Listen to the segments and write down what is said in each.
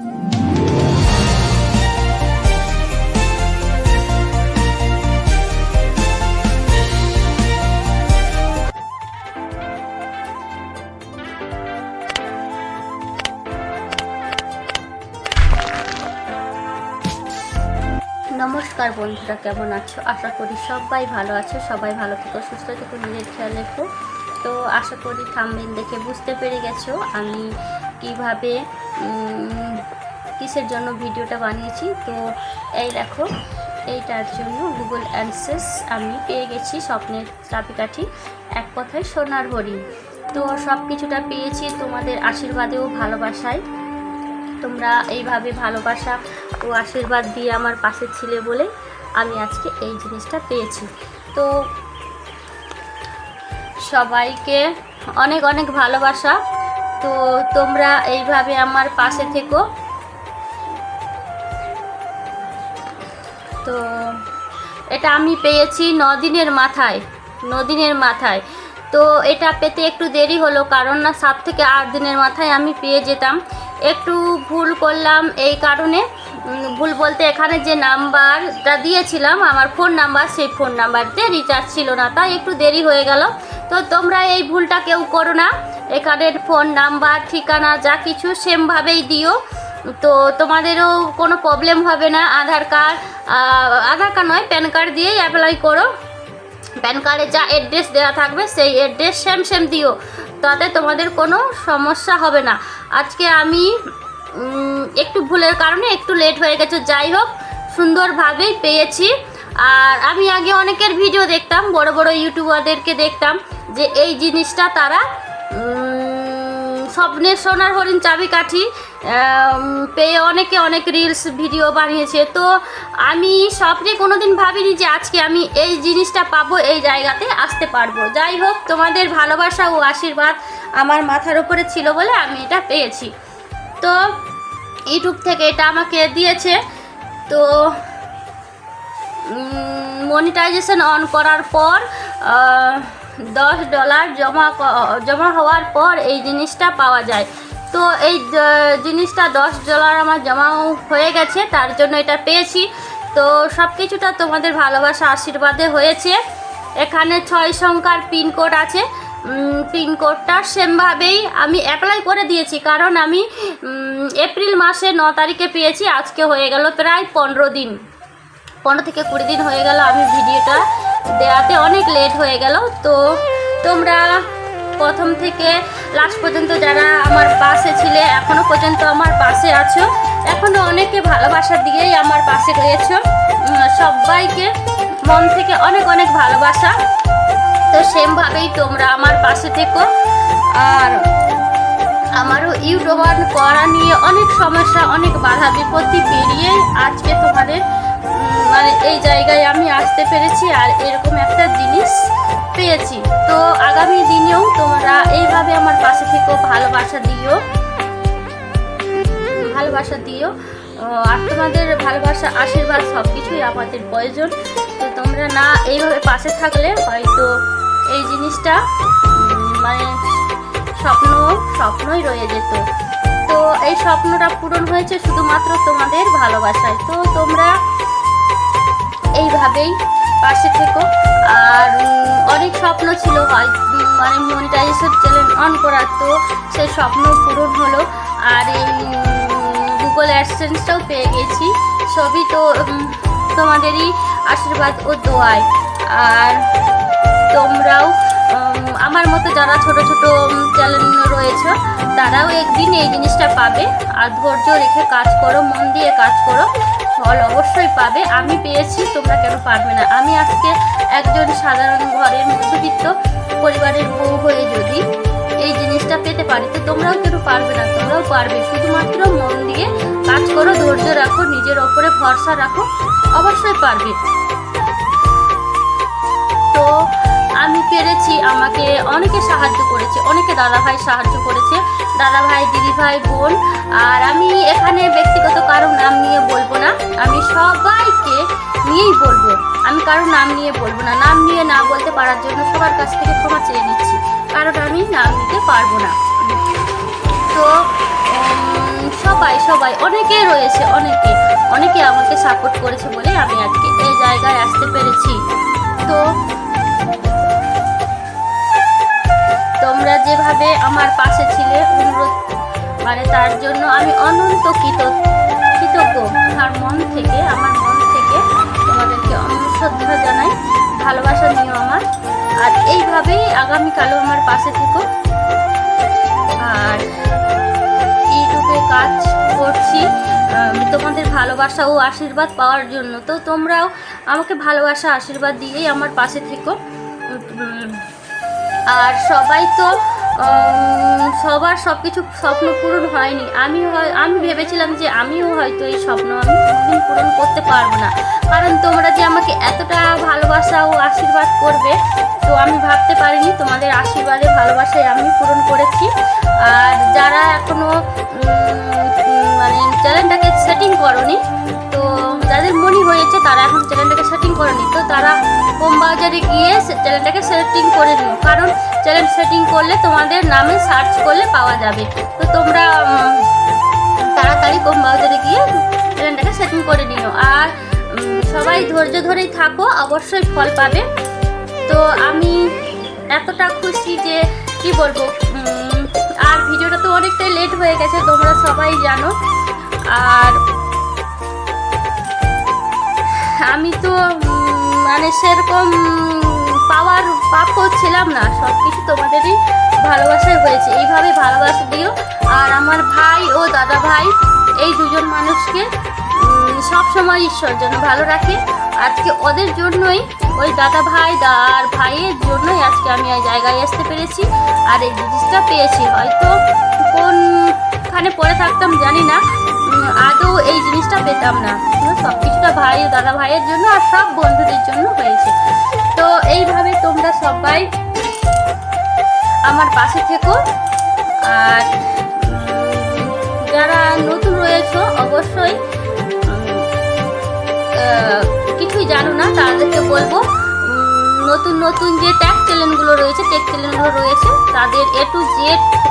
নমস্কার বন্ধুরা, কেমন আছো? আশা করি সবাই ভালো আছো। সবাই ভালো থেকো, সুস্থ থেকো, নিজের খেয়াল রেখো। তো আশা করি থাম্বনেল দেখে বুঝতে পেরে গেছো আমি কিভাবে কিসের জন্য ভিডিওটা বানিয়েছি। তো এই দেখো, এইটার জন্য গুগল অ্যাক্সেস আমি পেয়ে গেছি, স্বপ্নের চাবিকাঠি, এক কথায় সোনার হরিণ। তো সব কিছুটা পেয়েছি তোমাদের আশীর্বাদেও ভালোবাসায়। তোমরা এইভাবে ভালোবাসা ও আশীর্বাদ দিয়ে আমার পাশে ছিলে বলে আমি আজকে এই জিনিসটা পেয়েছি। তো সবাইকে অনেক অনেক ভালোবাসা। তো তোমরা এইভাবে আমার পাশে থেকো। তো এটা আমি পেয়েছি 9 দিনের মাথায়। তো এটা পেতে একটু দেরি হলো, কারণ না 7 থেকে 8 দিনের মাথায় আমি পেয়ে যেতাম। একটু ভুল করলাম, এই কারণে ভুল বলতে এখানে যে নাম্বারটা দিয়েছিলাম আমার ফোন নাম্বার, সেই ফোন নাম্বারতে রিচার্জ ছিল না, তাই একটু দেরি হয়ে গেল। তো তোমরা এই ভুলটা কেউ করো না, এখানের ফোন নাম্বার ঠিকানা যা কিছু সেমভাবেই দিও। তো তোমাদেরও কোনো প্রবলেম হবে না। আধার কার্ড নয়, প্যান কার্ড দিয়েই অ্যাপ্লাই করো। প্যান কার্ডে যা অ্যাড্রেস দেওয়া থাকবে সেই অ্যাড্রেস সেম দিও, তাতে তোমাদের কোনো সমস্যা হবে না। আজকে আমি একটু ভুলের কারণে একটু লেট হয়ে গেছে, যাই হোক সুন্দরভাবেই পেয়েছি। আর আমি আগে অনেকের ভিডিও দেখতাম, বড় বড় ইউটিউবারদেরকে দেখতাম যে এই জিনিসটা তারা স্বপ্নের সোনার হরিণ চাবিকাঠি পেয়ে অনেকে অনেক রিলস ভিডিও বানিয়েছে। তো আমি স্বপ্নে কোনোদিন ভাবিনি যে আজকে আমি এই জিনিসটা পাবো, এই জায়গাতে আসতে পারবো। যাই হোক তোমাদের ভালোবাসা ও আশীর্বাদ আমার মাথার উপরে ছিল বলে আমি এটা পেয়েছি। তো ইউটিউব থেকে এটা আমাকে দিয়েছে। তো মনিটাইজেশন অন করার পর $10 জমা হওয়ার পর এই জিনিসটা পাওয়া যায়। তো এই জিনিসটা $10 আমার জমাও হয়ে গেছে, তার জন্য এটা পেয়েছি। তো সব কিছুটা তোমাদের ভালোবাসা আশীর্বাদে হয়েছে। এখানে 6 সংখ্যার পিনকোড আছে। পিনকোডটা সেমভাবেই আমি অ্যাপ্লাই করে দিয়েছি, কারণ আমি এপ্রিল মাসে 9 তারিখে পেয়েছি। আজকে হয়ে গেল প্রায় 15 দিন, 15 থেকে 20 দিন হয়ে গেল। আমি ভিডিওটা দেওয়াতে অনেক লেট হয়ে গেল। তো তোমরা প্রথম থেকে লাস্ট পর্যন্ত যারা আমার পাশে ছিলে, এখনও পর্যন্ত আমার পাশে আছো, এখনও অনেকে ভালোবাসা দিয়েই আমার পাশে রয়েছো। সবাইকে মন থেকে অনেক অনেক ভালোবাসা। তো সেমভাবেই তোমরা আমার পাশে থেকো। আর আমারও ইউটিউবার করা নিয়ে অনেক সমস্যা, অনেক বাধা বিপত্তি পেরিয়ে আজকে তোমাদের এই জায়গায় আমি আসতে পেরেছি আর এরকম একটা জিনিস পেয়েছি। তো আগামী দিনেও তোমরা এইভাবে আমার পাশে থেকো, ভালোবাসা দিও। আর তোমাদের ভালোবাসা আশীর্বাদ সব কিছুই আমাদের প্রয়োজন। তো তোমরা না এইভাবে পাশে থাকলে হয়তো এই জিনিসটা স্বপ্নই রয়ে যেত। তো এই স্বপ্নটা পূরণ হয়েছে শুধুমাত্র তোমাদের ভালোবাসায়। তো তোমরা এইভাবেই পাশে থেকো। আর অনেক স্বপ্ন ছিল, হয় মনিটাইজেশন চ্যানেল অন করার, তো সেই স্বপ্ন পূরণ হলো। আর এই গুগল অ্যাডসেন্সটাও পেয়ে গেছি, সবই তো তোমাদেরই আশীর্বাদ ও দোয়ায়। আর তোমরাও আমার মতো যারা ছোট ছোট চ্যানেল রয়েছে, তারাও একদিন এই জিনিসটা পাবে। আর ধৈর্য রেখে কাজ করো, মন দিয়ে কাজ করো, ফল অবশ্যই পাবে। আমি পেয়েছি, তোমরা কেন পারবে না? আমি আজকে একজন সাধারণ ঘরের মধ্যবিত্ত পরিবারের বউ হয়ে যদি এই জিনিসটা পেতে পারি, তো তোমরাও কেন পারবে না? তোমরাও পারবে। শুধুমাত্র মন দিয়ে কাজ করো, ধৈর্য রাখো, নিজের ওপরে ভরসা রাখো, অবশ্যই পারবে। তো আমি পেরেছি, আমাকে অনেকে সাহায্য করেছে, অনেকে দাদাভাই সাহায্য করেছে, দাদাভাই, দিদিভাই, বোন। আর আমি এখানে ব্যক্তিগত কারো নাম নিয়ে বলবো না, আমি সবাইকে নিয়েই বলবো। আমি কারো নাম নিয়ে বলবো না। নাম নিয়ে না বলতে পারার জন্য সবার কাছ থেকে ক্ষমা চেয়ে নিচ্ছি, কারণ আমি নাম নিতে পারবো না। তো সবাই অনেকে রয়েছে, অনেকে আমাকে সাপোর্ট করেছে বলে আমি আজকে এই জায়গায় আসতে পেরেছি। তো তোমরা যেভাবে আমার পাশে ছিলে অনুরোধ মানে তার জন্য আমি অনন্ত কৃতজ্ঞ। আমার মন থেকে তোমাদেরকে শ্রদ্ধা জানাই, ভালোবাসা নিও আমার। আর এইভাবেই আগামীকালও আমার পাশে থেকো। আর ইউটিউবে কাজ করছি তোমাদের ভালোবাসা ও আশীর্বাদ পাওয়ার জন্য। তো তোমরাও আমাকে ভালোবাসা আশীর্বাদ দিয়েই আমার পাশে থেকো। আর সবাই তো সবার সব কিছু স্বপ্ন পূরণ হয়নি। আমি ভেবেছিলাম যে আমিও হয়তো এই স্বপ্ন আমি কোনোদিন পূরণ করতে পারবো না, কারণ তোমরা যে আমাকে এতটা ভালোবাসা ও আশীর্বাদ করবে তো আমি ভাবতে পারিনি। তোমাদের আশীর্বাদে ভালোবাসায় আমি পূরণ করেছি। আর যারা এখনও মানে চ্যানেলটাকে সেটিং করনি, তো যাদের মনে হয়েছে তারা এখন চ্যানেলটাকে সেটিং করেনি, তো তারা হোম বাজারে গিয়ে চ্যানেলটাকে সেটিং করে নিও, কারণ চ্যানেল সেটিং করলে তোমাদের নামে সার্চ করলে পাওয়া যাবে। তো তোমরা তাড়াতাড়ি হোম বাজারে গিয়ে চ্যানেলটাকে সেটিং করে নিও। আর সবাই ধৈর্য ধরেই থাকো, অবশ্যই ফল পাবে। তো আমি এতটা খুশি যে কি বলবো। আর ভিডিওটা তো অনেকটাই লেট হয়ে গেছে, তোমরা সবাই জানো। আর আমি তো মানে সেরকম পাওয়ার প্রাপ্য ছিলাম না, সব কিছু তোমাদেরই ভালোবাসায় হয়েছে। এইভাবে ভালোবাসা দিও। আর আমার ভাই ও দাদা ভাই এই দুজন মানুষকে সবসময় ঈশ্বর যেন ভালো রাখে। আজকে ওদের জন্যই, ওই দাদা ভাই আর ভাইয়ের জন্যই আজকে আমি এই জায়গায় আসতে পেরেছি আর এই জিনিসটা পেয়েছি। হয়তো কোনখানে পড়ে থাকতাম জানি না, আদৌ এই জিনিসটা পেতাম না। সব কিছুটা ভাই ও দাদা ভাইয়ের জন্য আর সব বন্ধুদের জন্য হয়েছে। তো এইভাবে তোমরা সবাই আমার পাশে থেকো। আর যারা নতুন রয়েছো অবশ্যই কিছুই জানো না তাদেরকে বলবো, নতুন যে টেক চ্যানেলগুলো রয়েছে তাদের A to Z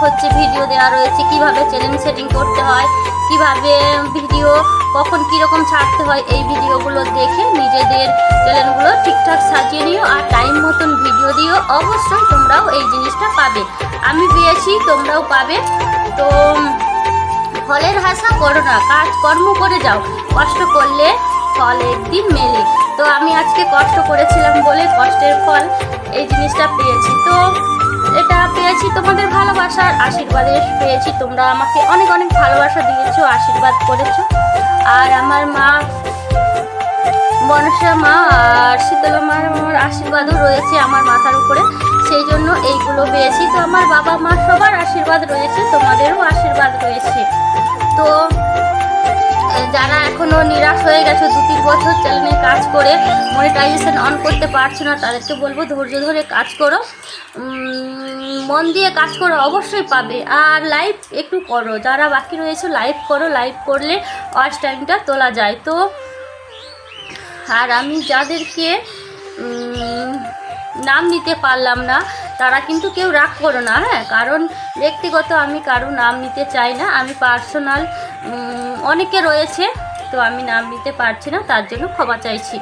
হচ্ছে ভিডিও দেওয়া রয়েছে, কিভাবে চ্যানেল সেটিং করতে হয়, কিভাবে ভিডিও কখন কীরকম ছাড়তে হয়। এই ভিডিওগুলো দেখে নিজেদের চ্যানেলগুলো ঠিকঠাক সাজিয়ে নিও আর টাইম মতন ভিডিও দিও। অবশ্যই তোমরাও এই জিনিসটা পাবে, আমি পেয়েছি, তোমরাও পাবে। তো ফলের আশা করো না, কাজকর্ম করে যাও, কষ্ট করলে ফল একদিন মেলে। তো আমি আজকে কষ্ট করেছিলাম বলে কষ্টের ফল এই জিনিসটা পেয়েছি। তো এটা পেয়েছি তোমাদের ভালোবাসার আশীর্বাদে পেয়েছি। তোমরা আমাকে অনেক অনেক ভালোবাসা দিয়েছো, আশীর্বাদ করেছো। আর আমার মা বনসা মা আর শীতলা মার আমার আশীর্বাদও রয়েছে আমার মাথার উপরে, সেই জন্য এইগুলো পেয়েছি। তো আমার বাবা মা সবার আশীর্বাদ রয়েছে, তোমাদেরও আশীর্বাদ রয়েছে। তো যারা এখনও নিরাশ হয়ে গেছে 2-3 বছর চ্যানেলে কাজ করে মনিটাইজেশন অন করতে পারছো না, তাদেরকে বলবো ধৈর্য ধরে কাজ করো, মন দিয়ে কাজ করো, অবশ্যই পাবে। আর লাইভ একটু করো, যারা বাকি রয়েছে লাইভ করো, লাইভ করলে ওয়াচ টাইমটা তোলা যায়। তো আর আমি যাদেরকে নাম নিতে পারলাম না তারা কিন্তু কেউ রাগ করো না, হ্যাঁ, কারণ ব্যক্তিগত আমি কারো নাম নিতে চাই না, আমি পার্সোনাল অনেকে রয়েছে, তো আমি নাম নিতে পারছি না, তার জন্য ক্ষমা চাইছি।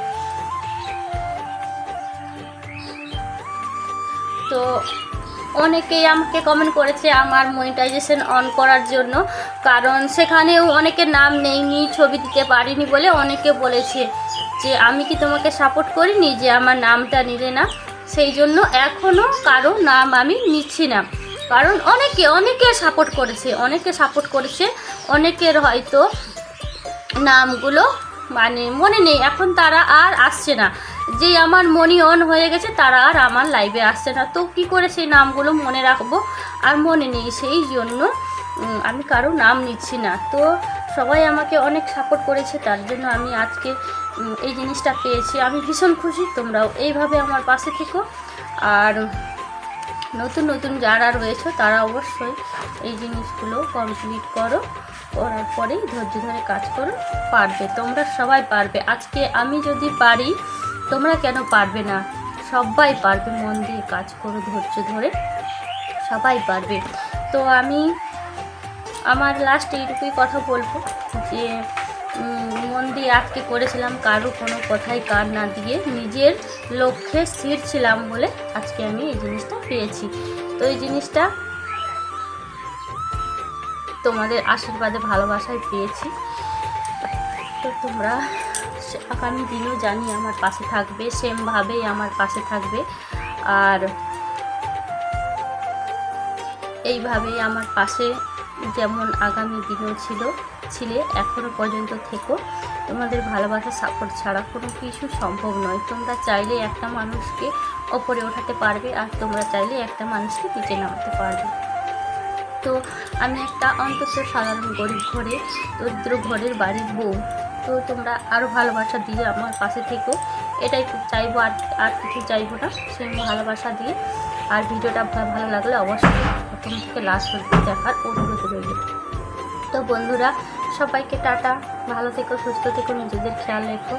তো অনেকেই আমাকে কমেন্ট করেছে আমার মনিটাইজেশন অন করার জন্য, কারণ সেখানেও অনেকের নাম নেইনি, ছবি দিতে পারিনি বলে অনেকে বলেছে যে আমি কি তোমাকে সাপোর্ট করিনি যে আমার নামটা নিলে না। সেই জন্য এখনও কারো নাম আমি নিচ্ছি না, কারণ অনেকে সাপোর্ট করেছে, অনেকের হয়তো নামগুলো মানে মনে নেই, এখন তারা আর আসছে না। যে আমার মনি অন হয়ে গেছে তারা আর আমার লাইভে আসছে না, তো কি করে সেই নামগুলো মনে রাখবো, আর মনে নেই, সেই জন্য আমি কারো নাম নিচ্ছি না। তো সবাই আমাকে অনেক সাপোর্ট করেছে, তার জন্য আমি আজকে এই জিনিসটা পেয়েছি, আমি ভীষণ খুশি। তোমরাও এইভাবে আমার পাশে থেকো। আর নতুন যারা রয়েছে তারা অবশ্যই এই জিনিসগুলো কমপ্লিট করো, করার পরেই ধৈর্য ধরে কাজ করো, পারবে, তোমরা সবাই পারবে। আজকে আমি যদি পারি তোমরা কেন পারবে না, সবাই পারবে, মন দিয়ে কাজ করো, ধৈর্য ধরে, সবাই পারবে। তো আমি আমার লাস্ট এইটুকুই কথা বলবো যে মন দিয়ে আজকে করেছিলাম, কারো কোনো কথাই কান না দিয়ে নিজের লক্ষ্যে স্থির ছিলাম বলে আজকে আমি এই জিনিসটা পেয়েছি। তো এই জিনিসটা তোমাদের আশীর্বাদে ভালোবাসায় পেয়েছি। তো তোমরা আগামী দিনও জানি আমার পাশে থাকবে, সেমভাবেই আমার পাশে থাকবে, আর এইভাবেই আমার পাশে যেমন আগামী দিনও ছিলে এখনও পর্যন্ত থেকো। তোমাদের ভালোবাসা সাপোর্ট ছাড়া কোনো কিছু সম্ভব নয়। তোমরা চাইলে একটা মানুষকে ওপরে ওঠাতে পারবে, আর তোমরা চাইলে একটা মানুষকে নিচে নামাতে পারবে। তো আমি একটা অন্তত সাধারণ গরিব ঘরে, দরিদ্র ঘরের বাড়ির বউ। তো তোমরা আরও ভালোবাসা দিয়ে আমার পাশে থেকো, এটাই চাইবো, আর কিছু চাইবো না। সেই ভালোবাসা দিয়ে, আর ভিডিওটা ভালো লাগলে অবশ্যই প্রথম থেকে লাস্ট পর্যন্ত দেখার অনুরোধ রইল। তো বন্ধুরা, সবাইকে টাটা, ভালো থেকো, সুস্থ থেকো, নিজেদের খেয়াল রেখো।